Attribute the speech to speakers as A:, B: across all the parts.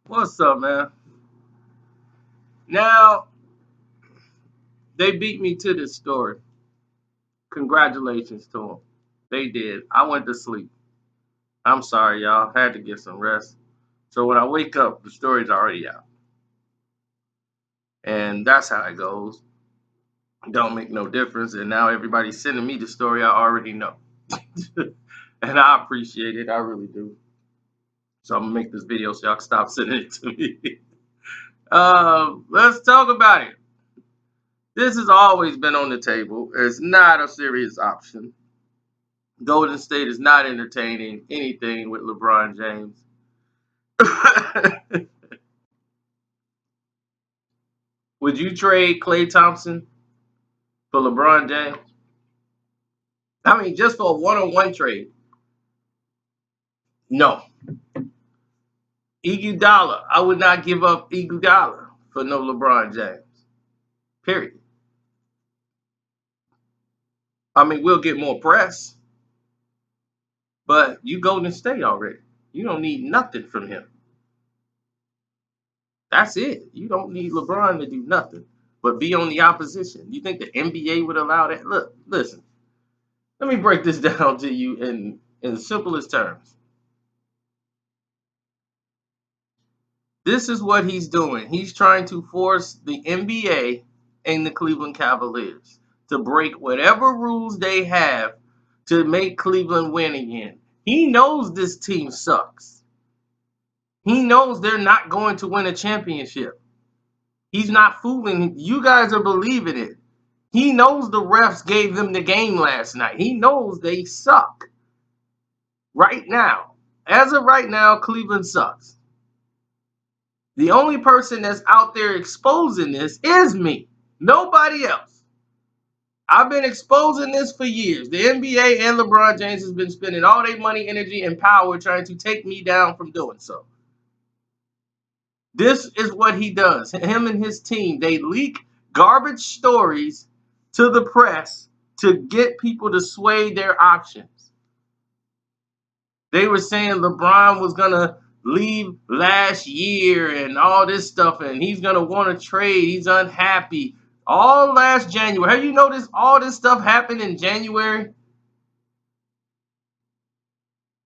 A: What's up, man? Now, they beat me to this story. Congratulations to them. They did. I went to sleep. I'm sorry, y'all. Had to get some rest. So when I wake up, the story's already out. And that's how it goes. Don't make no difference. And now everybody's sending me the story I already know. And I appreciate it. I really do. So I'm gonna make this video so y'all can stop sending it to me. Let's talk about it. This has always been on the table. It's not a serious option. Golden State is not entertaining anything with LeBron James. Would you trade Klay Thompson for LeBron James? I mean, just for a one-on-one trade. No. Iguodala. I would not give up Iguodala for no LeBron James. Period. I mean, we'll get more press, but you Golden State already. You don't need nothing from him. That's it. You don't need LeBron to do nothing but be on the opposition. You think the NBA would allow that? Look, listen. Let me break this down to you in the simplest terms. This is what he's doing. He's trying to force the NBA and the Cleveland Cavaliers to break whatever rules they have to make Cleveland win again. He knows this team sucks. He knows they're not going to win a championship. He's not fooling. You guys are believing it. He knows the refs gave them the game last night. He knows they suck. Right now. As of right now, Cleveland sucks. The only person that's out there exposing this is me. Nobody else. I've been exposing this for years. The NBA and LeBron James has been spending all their money, energy, and power trying to take me down from doing so. This is what he does. Him and his team, they leak garbage stories to the press to get people to sway their options. They were saying LeBron was going to leave last year and all this stuff, and he's going to want to trade. He's unhappy. All last January. Have you noticed all this stuff happened in January?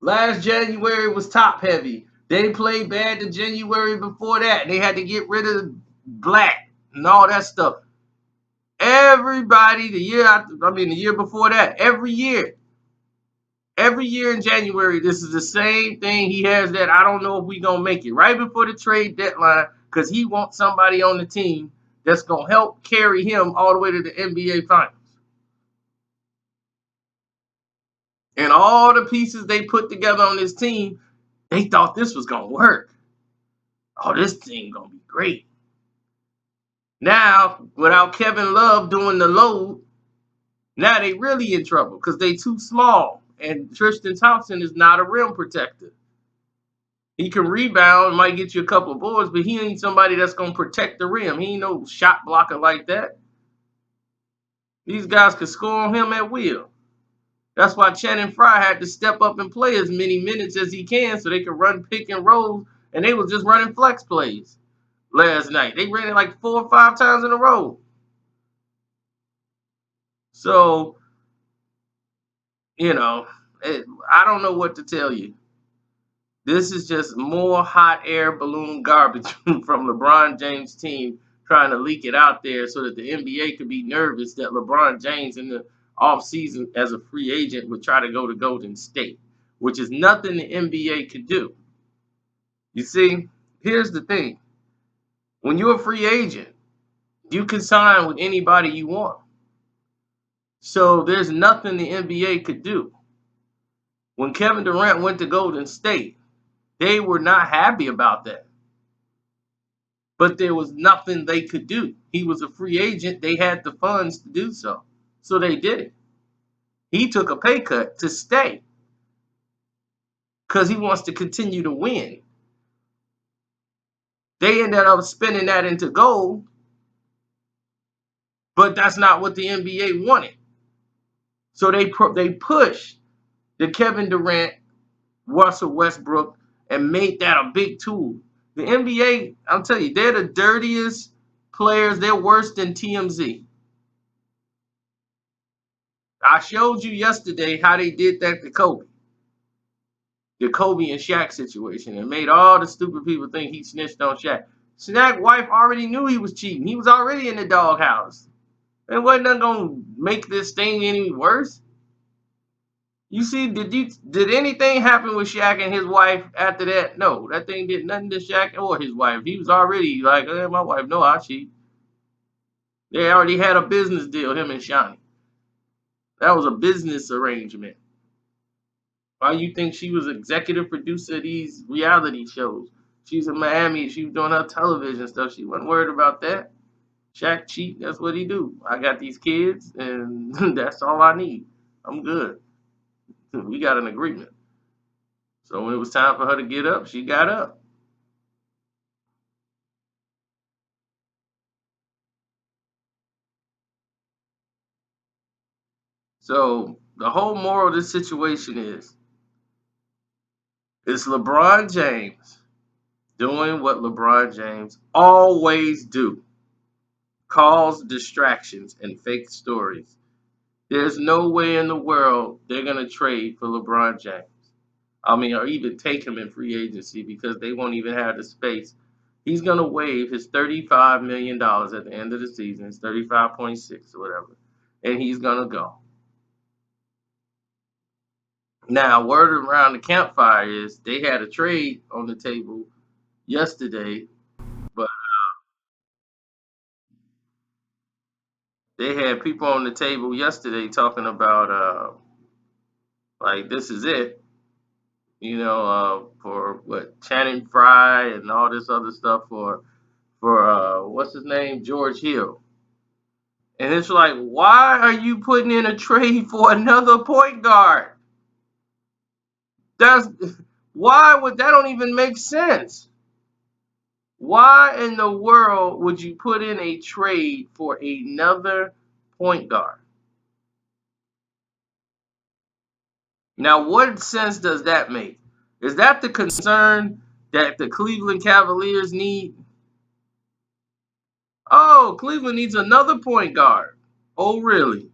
A: Last January was top heavy. They played bad the January before that. They had to get rid of Black and all that stuff. Everybody, the year before that, every year in January, this is the same thing. He has that, I don't know if we going to make it. Right before the trade deadline, because he wants somebody on the team that's going to help carry him all the way to the NBA Finals. And all the pieces they put together on this team, they thought this was going to work. Oh, this team going to be great. Now, without Kevin Love doing the load, now they really in trouble because they too small. And Tristan Thompson is not a rim protector. He can rebound, might get you a couple of boards, but he ain't somebody that's going to protect the rim. He ain't no shot blocker like that. These guys could score on him at will. That's why Channing Frye had to step up and play as many minutes as he can so they could run pick and roll, and they was just running flex plays last night. They ran it like 4 or 5 times in a row. So, I don't know what to tell you. This is just more hot air balloon garbage from LeBron James' team trying to leak it out there so that the NBA could be nervous that LeBron James in the offseason as a free agent would try to go to Golden State, which is nothing the NBA could do. You see, here's the thing. When you're a free agent, you can sign with anybody you want. So there's nothing the NBA could do. When Kevin Durant went to Golden State, they were not happy about that. But there was nothing they could do. He was a free agent. They had the funds to do so. So they did it. He took a pay cut to stay because he wants to continue to win. They ended up spending that into gold, but that's not what the NBA wanted. So they pushed the Kevin Durant, Russell Westbrook, and made that a big tool. The NBA, I'm telling you, they're the dirtiest players. They're worse than TMZ. I showed you yesterday how they did that to Kobe. The Kobe and Shaq situation and made all the stupid people think he snitched on Shaq. Shaq's wife already knew he was cheating. He was already in the doghouse. It wasn't nothing gonna make this thing any worse. You see, did anything happen with Shaq and his wife after that? No, that thing did nothing to Shaq or his wife. He was already like, my wife know I cheat. They already had a business deal, him and Shawnee. That was a business arrangement. Why you think she was executive producer of these reality shows? She's in Miami. She was doing her television stuff. She wasn't worried about that. Shaq cheat. That's what he do. I got these kids, and that's all I need. I'm good. We got an agreement. So when it was time for her to get up, she got up. So the whole moral of this situation is it's LeBron James doing what LeBron James always do. Cause distractions and fake stories. There's no way in the world they're going to trade for LeBron James. I mean, or even take him in free agency because they won't even have the space. He's going to waive his $35 million at the end of the season. It's 35.6 or whatever. And he's going to go. Now, word around the campfire is they had a trade on the table yesterday, but they had people on the table yesterday talking about like this is it, for what Channing Frye and all this other stuff for what's his name, George Hill. And it's like, why are you putting in a trade for another point guard? That's why would that don't even make sense? Why in the world would you put in a trade for another point guard? Now, what sense does that make? Is that the concern that the Cleveland Cavaliers need? Oh, Cleveland needs another point guard. Oh, really?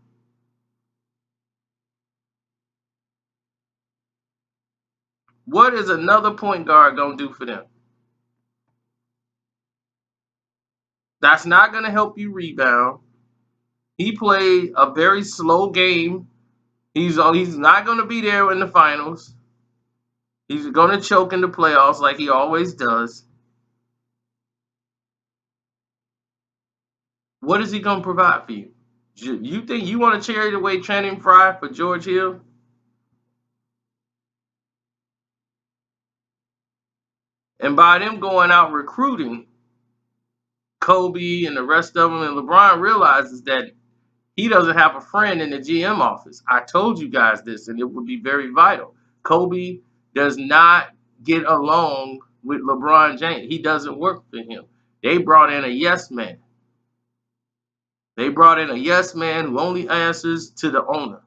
A: What is another point guard going to do for them? That's not going to help you rebound. He played a very slow game. He's not going to be there in the finals. He's going to choke in the playoffs like he always does. What is he going to provide for you? You think you want to trade away Channing Frye for George Hill? And by them going out recruiting Kobe and the rest of them, and LeBron realizes that he doesn't have a friend in the GM office. I told you guys this, and it would be very vital. Kobe does not get along with LeBron James. He doesn't work for him. They brought in a yes man. They brought in a yes man who only answers to the owner.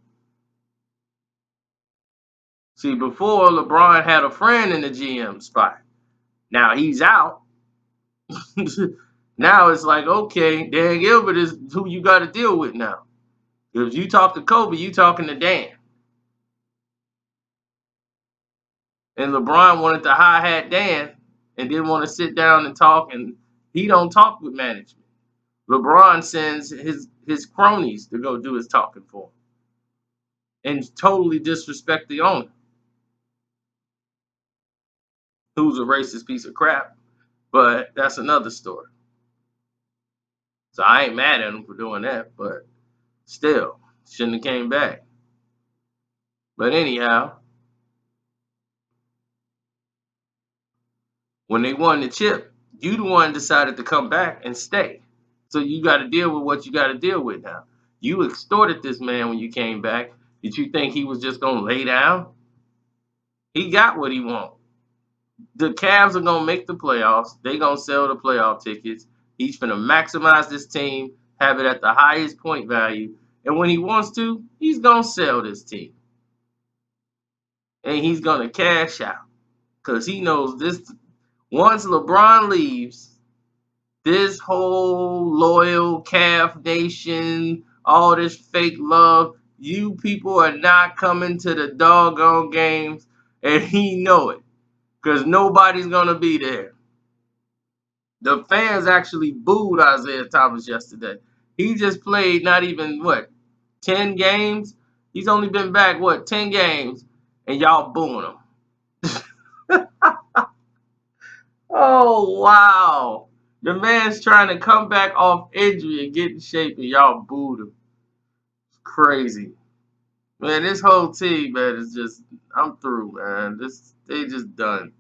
A: See, before LeBron had a friend in the GM spot. Now he's out. Now it's like, okay, Dan Gilbert is who you got to deal with now. If you talk to Kobe, you talking to Dan. And LeBron wanted to high hat Dan and didn't want to sit down and talk, and he don't talk with management. LeBron sends his cronies to go do his talking for him and totally disrespect the owner, who's a racist piece of crap. But that's another story. So I ain't mad at him for doing that, but still, shouldn't have came back. But anyhow, when they won the chip, you the one decided to come back and stay. So you got to deal with what you got to deal with now. You extorted this man when you came back. Did you think he was just going to lay down? He got what he wanted. The Cavs are going to make the playoffs. They going to sell the playoff tickets. He's going to maximize this team, have it at the highest point value. And when he wants to, he's going to sell this team. And he's going to cash out because he knows this. Once LeBron leaves, this whole loyal calf nation, all this fake love, you people are not coming to the doggone games, and he know it, because nobody's gonna be there. The fans actually booed Isaiah Thomas yesterday. He just played not even what 10 games. He's only been back what 10 games, and y'all booing him. Oh wow. The man's trying to come back off injury and get in shape, and y'all booed him. It's crazy. Man, this whole team, man, is just I'm through, man. They just done.